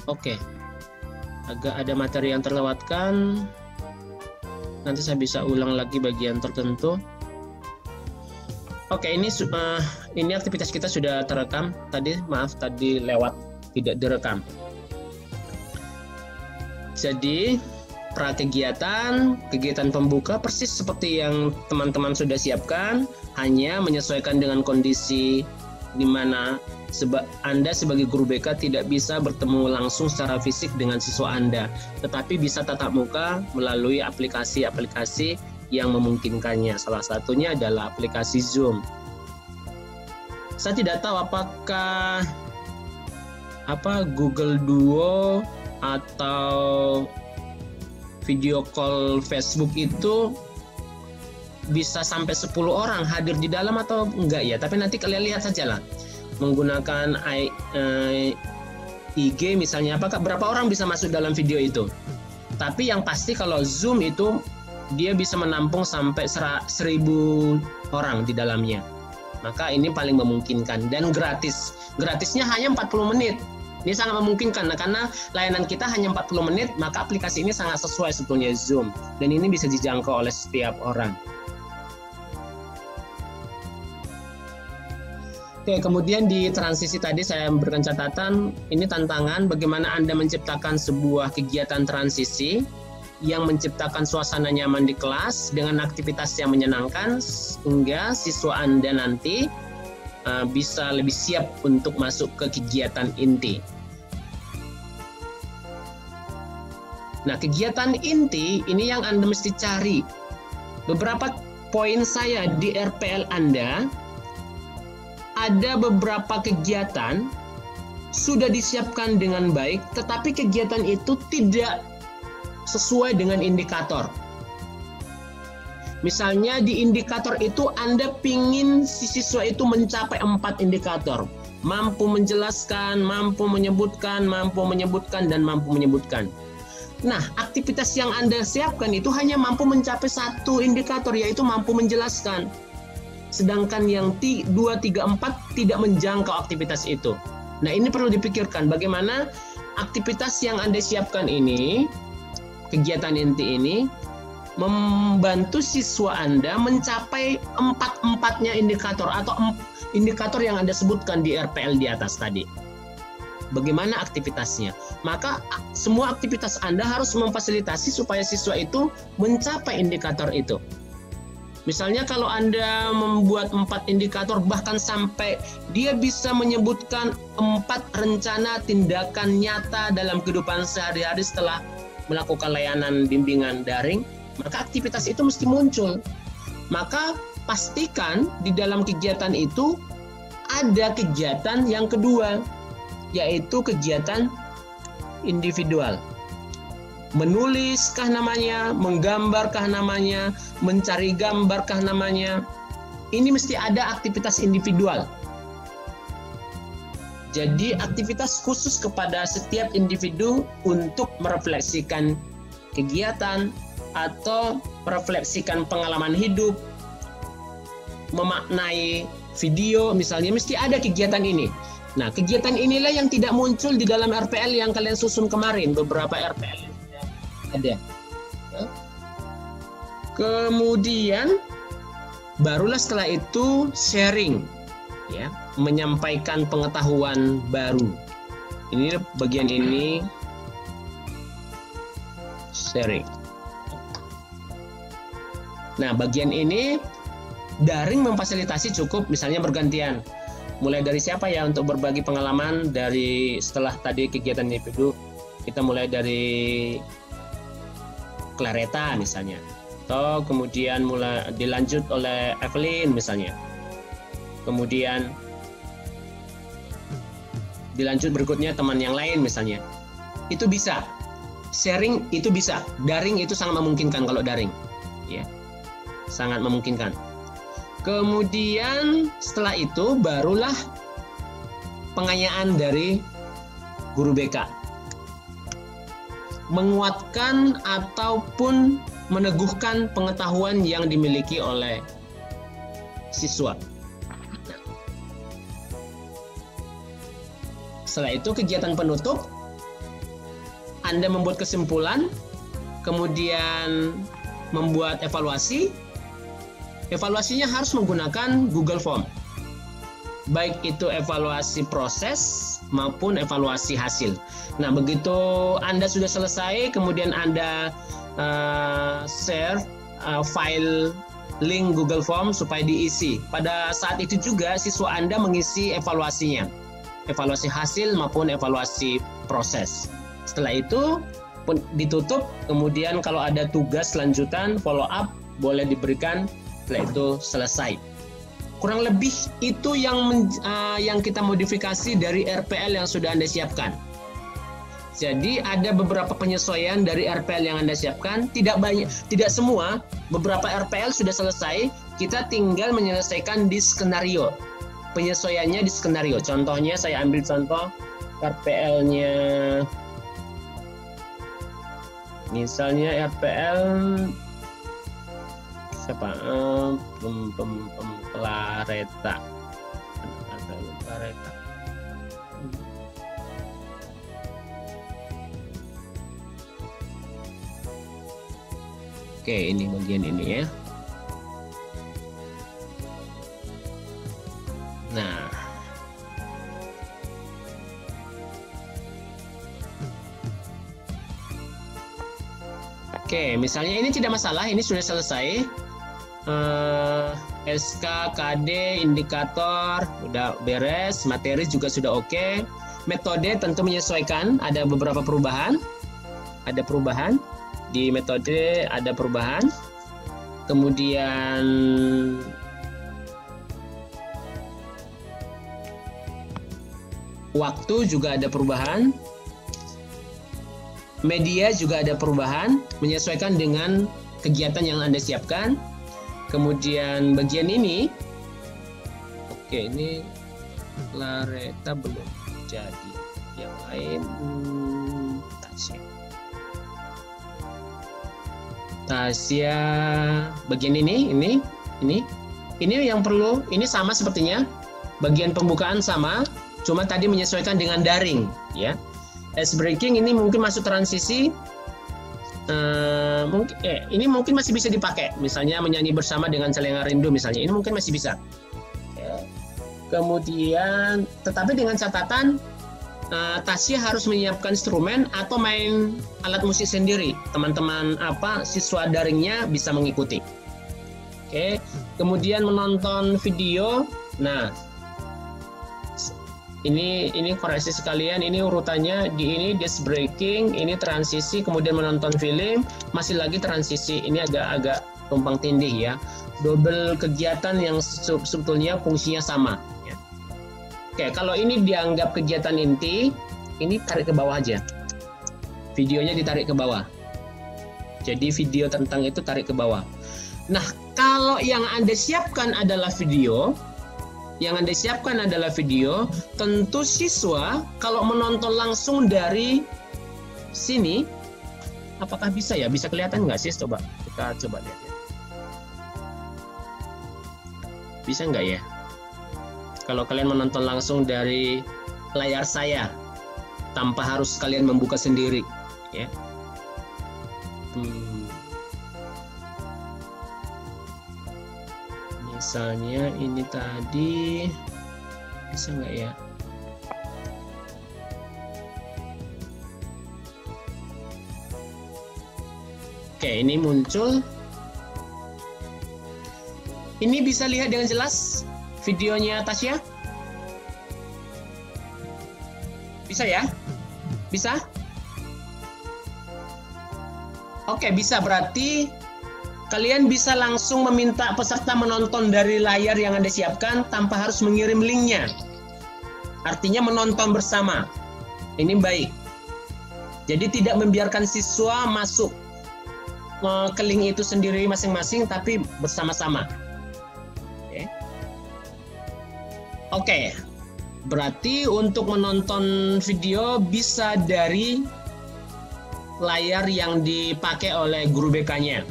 Oke, agak ada materi yang terlewatkan. Nanti saya bisa ulang lagi bagian tertentu. Oke, ini aktivitas kita sudah terekam. Tadi lewat, tidak direkam. Jadi kegiatan pembuka persis seperti yang teman-teman sudah siapkan, hanya menyesuaikan dengan kondisi di mana Anda sebagai guru BK tidak bisa bertemu langsung secara fisik dengan siswa Anda, tetapi bisa tatap muka melalui aplikasi-aplikasi yang memungkinkannya. Salah satunya adalah aplikasi Zoom. Saya tidak tahu apakah Google Duo atau video call Facebook itu bisa sampai 10 orang hadir di dalam atau enggak ya, tapi nanti kalian lihat saja lah. Menggunakan IG misalnya, apakah berapa orang bisa masuk dalam video itu. Tapi yang pasti kalau Zoom itu dia bisa menampung sampai 1.000 orang di dalamnya. Maka ini paling memungkinkan dan gratis. Gratisnya hanya 40 menit. Ini sangat memungkinkan karena layanan kita hanya 40 menit, maka aplikasi ini sangat sesuai sebetulnya Zoom dan ini bisa dijangkau oleh setiap orang. Oke, kemudian di transisi tadi saya memberikan catatan, ini tantangan bagaimana Anda menciptakan sebuah kegiatan transisi yang menciptakan suasana nyaman di kelas dengan aktivitas yang menyenangkan sehingga siswa Anda nanti bisa lebih siap untuk masuk ke kegiatan inti. Nah, kegiatan inti ini yang Anda mesti cari. Beberapa poin saya di RPL Anda, ada beberapa kegiatan sudah disiapkan dengan baik, tetapi kegiatan itu tidak sesuai dengan indikator. Misalnya di indikator itu Anda pingin si siswa itu mencapai 4 indikator. Mampu menjelaskan, mampu menyebutkan, dan mampu menyebutkan. Nah, aktivitas yang Anda siapkan itu hanya mampu mencapai 1 indikator, yaitu mampu menjelaskan. Sedangkan yang 2, 3, 4 tidak menjangkau aktivitas itu. Nah, ini perlu dipikirkan bagaimana aktivitas yang Anda siapkan ini, kegiatan inti ini, membantu siswa Anda mencapai 4-4-nya indikator atau indikator yang Anda sebutkan di RPL di atas tadi. Bagaimana aktivitasnya? Maka semua aktivitas Anda harus memfasilitasi supaya siswa itu mencapai indikator itu. Misalnya kalau Anda membuat 4 indikator, bahkan sampai dia bisa menyebutkan 4 rencana tindakan nyata dalam kehidupan sehari-hari setelah melakukan layanan bimbingan daring, maka aktivitas itu mesti muncul. Maka pastikan di dalam kegiatan itu ada kegiatan yang kedua, yaitu kegiatan individual. Menuliskah namanya, menggambarkah namanya, mencari gambarkah namanya. Ini mesti ada aktivitas individual. Jadi aktivitas khusus kepada setiap individu untuk merefleksikan kegiatan atau merefleksikan pengalaman hidup, memaknai video misalnya, mesti ada kegiatan ini. Nah, kegiatan inilah yang tidak muncul di dalam RPL yang kalian susun kemarin, beberapa RPL ada. Kemudian barulah setelah itu sharing, ya, menyampaikan pengetahuan baru. Ini bagian ini sharing. Nah, bagian ini daring memfasilitasi cukup misalnya bergantian. Mulai dari siapa ya untuk berbagi pengalaman dari setelah tadi kegiatan individu, kita mulai dari Clareta misalnya, atau kemudian mulai dilanjut oleh Evelyn misalnya, kemudian dilanjut berikutnya teman yang lain misalnya. Itu bisa, sharing itu bisa, daring itu sangat memungkinkan kalau daring, ya, sangat memungkinkan. Kemudian setelah itu barulah pengayaan dari guru BK, menguatkan ataupun meneguhkan pengetahuan yang dimiliki oleh siswa. Setelah itu kegiatan penutup, Anda membuat kesimpulan, kemudian membuat evaluasi. Evaluasinya harus menggunakan Google Form. Baik itu evaluasi proses maupun evaluasi hasil. Nah, begitu Anda sudah selesai, kemudian Anda share file link Google Form supaya diisi. Pada saat itu juga siswa Anda mengisi evaluasinya, evaluasi hasil maupun evaluasi proses. Setelah itu ditutup, kemudian kalau ada tugas lanjutan follow up boleh diberikan. Setelah itu selesai. Kurang lebih itu yang kita modifikasi dari RPL yang sudah Anda siapkan. Jadi ada beberapa penyesuaian dari RPL yang Anda siapkan, tidak banyak, tidak semua. Beberapa RPL sudah selesai, kita tinggal menyelesaikan di skenario. Penyesuaiannya di skenario. Contohnya saya ambil contoh RPL-nya, misalnya RPL siapa? Pelareta. Oke, ini bagian ini ya. Nah, oke, misalnya ini tidak masalah, ini sudah selesai. SK, KD, indikator udah beres, materi juga sudah oke. Metode tentu menyesuaikan, ada beberapa perubahan. Ada perubahan di metode, ada perubahan. Kemudian waktu juga ada perubahan. Media juga ada perubahan, menyesuaikan dengan kegiatan yang Anda siapkan. Kemudian bagian ini, oke, ini Lareta belum jadi. Yang lain Tasya bagian ini yang perlu, ini sama sepertinya. Bagian pembukaan sama, cuma tadi menyesuaikan dengan daring, ya. Ice breaking ini mungkin masuk transisi. Ini mungkin masih bisa dipakai, misalnya menyanyi bersama dengan Celengan Rindu misalnya, ini mungkin masih bisa. Kemudian, tetapi dengan catatan Tasya harus menyiapkan instrumen atau main alat musik sendiri. Teman-teman siswa daringnya bisa mengikuti. Oke, kemudian menonton video. Nah, ini koreksi sekalian, ini urutannya ini disc breaking, ini transisi, kemudian menonton film, masih lagi transisi. Ini agak tumpang tindih ya. Double kegiatan yang sebetulnya fungsinya sama. Ya. Oke, kalau ini dianggap kegiatan inti, ini tarik ke bawah aja. Videonya ditarik ke bawah. Jadi video tentang itu tarik ke bawah. Nah, kalau yang Anda siapkan adalah video, tentu siswa kalau menonton langsung dari sini, apakah bisa ya? Bisa kelihatan nggak sih? Kita coba lihat ya. Bisa nggak ya? Kalau kalian menonton langsung dari layar saya, tanpa harus kalian membuka sendiri, ya. Misalnya ini tadi bisa nggak ya? Oke, ini muncul. Ini bisa lihat dengan jelas videonya Tasya? Bisa ya? Bisa? Oke, bisa, berarti kalian bisa langsung meminta peserta menonton dari layar yang Anda siapkan tanpa harus mengirim linknya. Artinya menonton bersama. Ini baik. Jadi tidak membiarkan siswa masuk ke link itu sendiri masing-masing, tapi bersama-sama. Oke. Berarti untuk menonton video bisa dari layar yang dipakai oleh guru BK-nya.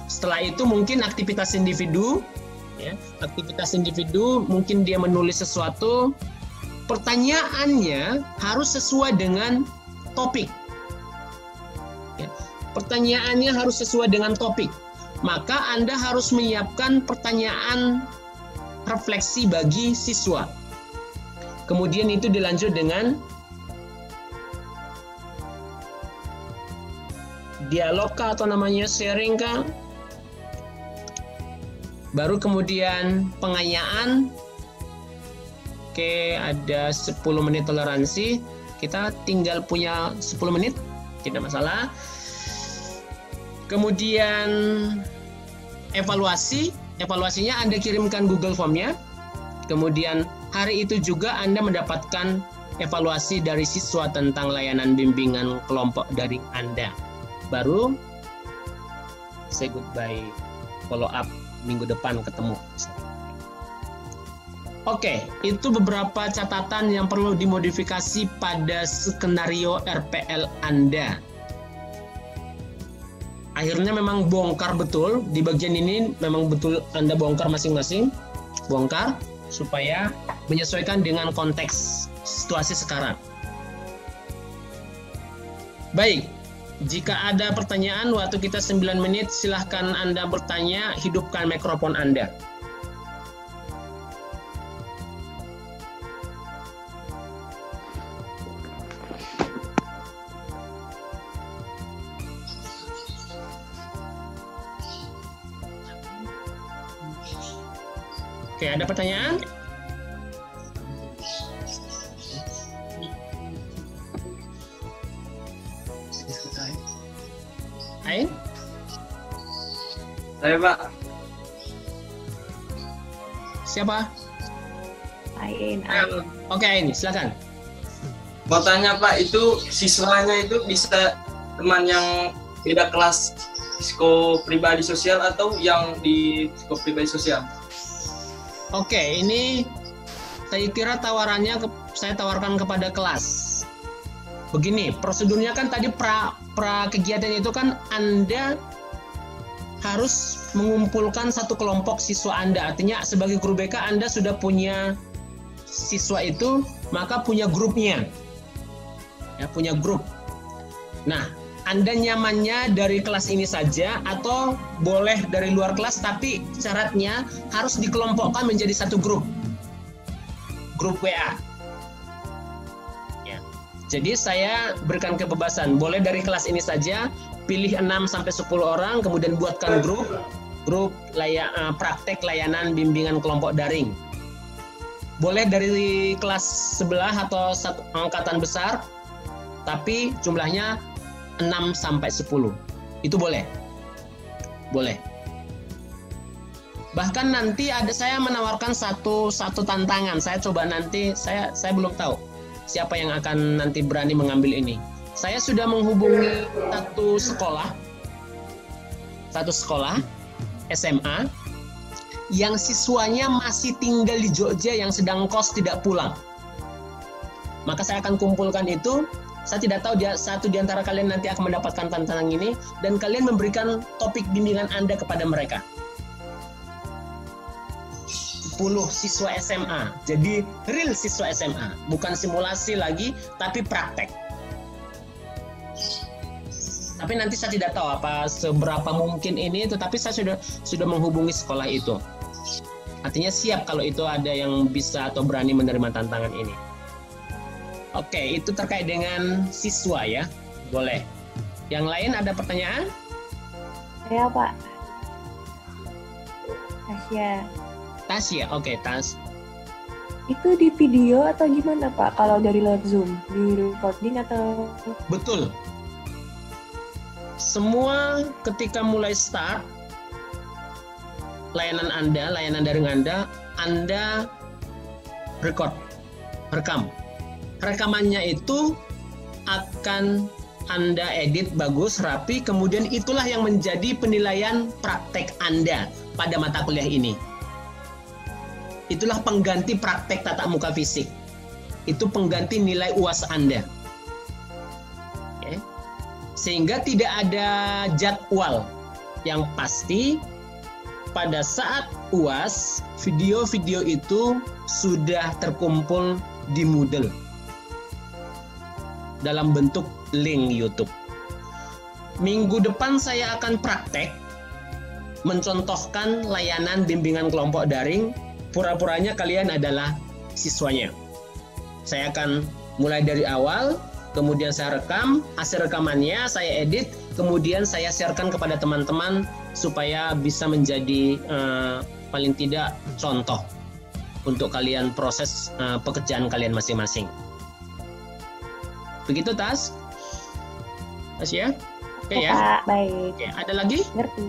Setelah itu mungkin aktivitas individu, ya, mungkin dia menulis sesuatu, pertanyaannya harus sesuai dengan topik. Pertanyaannya harus sesuai dengan topik. Maka Anda harus menyiapkan pertanyaan refleksi bagi siswa. Kemudian itu dilanjut dengan dialog kah atau namanya sharing kah? Baru kemudian pengayaan. Oke, ada 10 menit toleransi. Kita tinggal punya 10 menit, tidak masalah. Kemudian evaluasi. Evaluasinya Anda kirimkan Google Form-nya. Kemudian hari itu juga Anda mendapatkan evaluasi dari siswa tentang layanan bimbingan kelompok daring Anda. Baru say goodbye, follow up minggu depan ketemu. Oke, itu beberapa catatan yang perlu dimodifikasi pada skenario RPL Anda. Akhirnya memang bongkar betul, di bagian ini memang betul Anda bongkar masing-masing, bongkar supaya menyesuaikan dengan konteks situasi sekarang. Baik, jika ada pertanyaan waktu kita 9 menit, silahkan Anda bertanya, hidupkan mikrofon Anda. Oke, ada pertanyaan? Ain? Saya Pak. Siapa? Ain. Oke, Ain, silakan. Mau tanya Pak, itu siswanya itu bisa teman yang beda kelas psikopribadi sosial atau yang di psikopribadi sosial? Oke, ini saya kira tawarannya saya tawarkan kepada kelas. Begini, prosedurnya kan tadi pra kegiatan itu kan Anda harus mengumpulkan satu kelompok siswa Anda. Artinya sebagai guru BK Anda sudah punya siswa itu, maka punya grupnya. Ya, punya grup. Nah, Anda nyamannya dari kelas ini saja atau boleh dari luar kelas, tapi syaratnya harus dikelompokkan menjadi satu grup. Grup WA. Ya. Jadi saya berikan kebebasan, boleh dari kelas ini saja, pilih 6 sampai 10 orang, kemudian buatkan grup praktek layanan bimbingan kelompok daring. Boleh dari kelas sebelah atau satu angkatan besar, tapi jumlahnya 6 sampai 10. Itu boleh. Boleh. Bahkan nanti saya menawarkan satu tantangan. Saya coba nanti, saya belum tahu siapa yang akan nanti berani mengambil ini. Saya sudah menghubungi satu sekolah SMA yang siswanya masih tinggal di Jogja yang sedang kos tidak pulang. Maka saya akan kumpulkan itu. Saya tidak tahu satu di antara kalian nanti akan mendapatkan tantangan ini dan kalian memberikan topik bimbingan Anda kepada mereka. 10 siswa SMA. Jadi real siswa SMA, bukan simulasi lagi tapi praktek. Tapi nanti saya tidak tahu apa seberapa mungkin ini, tetapi saya sudah menghubungi sekolah itu. Artinya siap kalau itu ada yang bisa atau berani menerima tantangan ini. Oke, itu terkait dengan siswa ya. Boleh. Yang lain ada pertanyaan? Saya Pak. Tasya, oke, Tas. Itu di video atau gimana Pak? Kalau dari live Zoom, di recording atau? Betul. Semua ketika mulai start layanan daring Anda rekam. Rekamannya itu akan Anda edit bagus, rapi, kemudian itulah yang menjadi penilaian praktek Anda pada mata kuliah ini. Itulah pengganti praktek tatap muka fisik. Itu pengganti nilai UAS Anda. Oke. Sehingga tidak ada jadwal yang pasti. Pada saat UAS, video-video itu sudah terkumpul di Moodle dalam bentuk link YouTube. Minggu depan saya akan praktek mencontohkan layanan bimbingan kelompok daring. Pura-puranya kalian adalah siswanya. Saya akan mulai dari awal, kemudian saya rekam, hasil rekamannya saya edit, kemudian saya sharekan kepada teman-teman supaya bisa menjadi paling tidak contoh untuk kalian proses pekerjaan kalian masing-masing. Begitu, Tas? Tas ya? Oke ya? Pak, baik. Oke, ada lagi? Ngerti.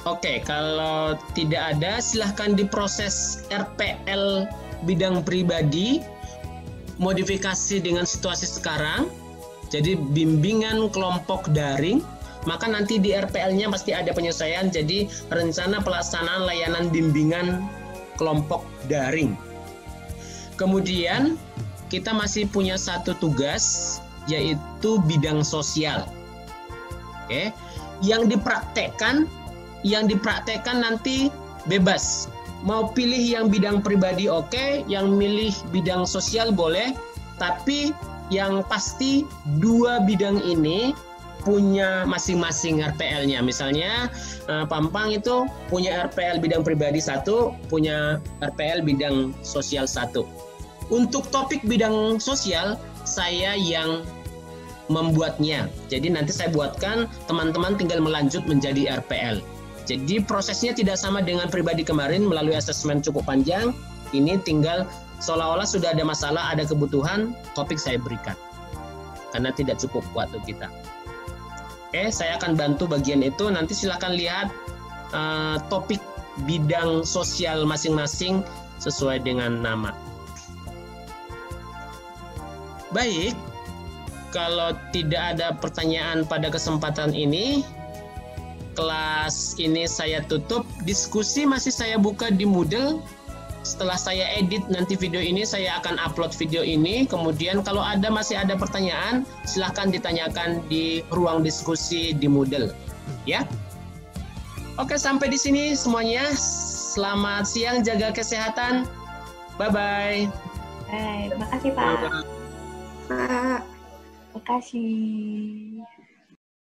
Oke, kalau tidak ada, silahkan diproses RPL bidang pribadi, modifikasi dengan situasi sekarang, jadi bimbingan kelompok daring, maka nanti di RPL-nya pasti ada penyesuaian, jadi rencana pelaksanaan layanan bimbingan kelompok daring. Kemudian, kita masih punya satu tugas, yaitu bidang sosial. Oke, yang dipraktekkan nanti bebas. Mau pilih yang bidang pribadi oke, yang milih bidang sosial boleh, tapi yang pasti dua bidang ini punya masing-masing RPL-nya. Misalnya Pampang itu punya RPL bidang pribadi satu, punya RPL bidang sosial satu. Untuk topik bidang sosial, saya yang membuatnya. Jadi nanti saya buatkan, teman-teman tinggal melanjut menjadi RPL. Jadi prosesnya tidak sama dengan pribadi kemarin melalui asesmen cukup panjang. Ini tinggal seolah-olah sudah ada masalah, ada kebutuhan, topik saya berikan. Karena tidak cukup waktu kita. Oke, saya akan bantu bagian itu. Nanti silakan lihat topik bidang sosial masing-masing sesuai dengan nama. Baik, kalau tidak ada pertanyaan pada kesempatan ini, kelas ini saya tutup. Diskusi masih saya buka di Moodle. Setelah saya edit nanti video ini, saya akan upload video ini. Kemudian kalau masih ada pertanyaan, silahkan ditanyakan di ruang diskusi di Moodle. Ya. Oke, sampai di sini semuanya. Selamat siang, jaga kesehatan. Bye-bye. Baik, terima kasih Pak. Bye-bye. Pak. Terima kasih.